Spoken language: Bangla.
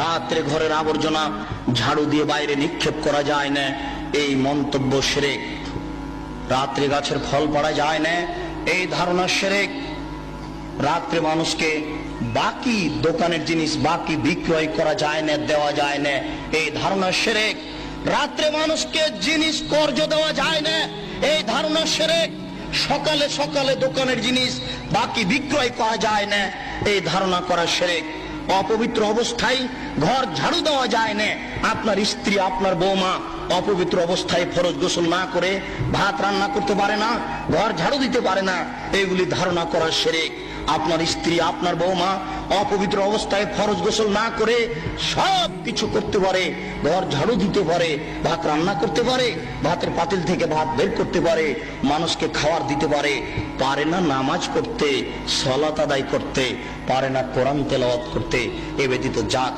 রাত্রে ঘরের আবর্জনা ঝাড়ু দিয়ে বাইরে নিক্ষেপ করা যায় না, এই মন্তব্য শিরক। রাত্রে গাছের ফল পাড়া যায় না, এই ধারণা শিরক। রাত্রে মানুষকে বাকি দোকানের জিনিস বাকি বিক্রয় করা যায় না, দেওয়া যায় না, এই ধারণা শিরক। রাত্রে মানুষকে জিনিস কর্জ দেওয়া যায় না, এই ধারণা শিরক। সকালে সকালে দোকানের জিনিস বাকি বিক্রয় করা যায় না, এই ধারণা করা শিরক। অপবিত্র অবস্থায় ঘর ঝাড়ু দেওয়া যায় না। আপনার স্ত্রী, আপনার বৌমা অপবিত্র অবস্থায় ফরজ গোসল না করে ভাত রান্না করতে পারে না, ঘর ঝাড়ু দিতে পারে না, এগুলি ধারণা করা শিরক। আপনার স্ত্রী, আপনার বৌমা অপবিত্র অবস্থায় ফরজ গোসল না করে সব কিছু করতে পারে, ঘর ঝাড়ু দিতে পারে, ভাত রান্না করতে পারে, ভাতের পাতিল থেকে ভাত বের করতে পারে, মানুষকে খাবার দিতে পারে, পারে না নামাজ পড়তে, সালাত আদায় করতে, পারে না কোরআন তেলাওয়াত করতে, এ ব্যতীত যা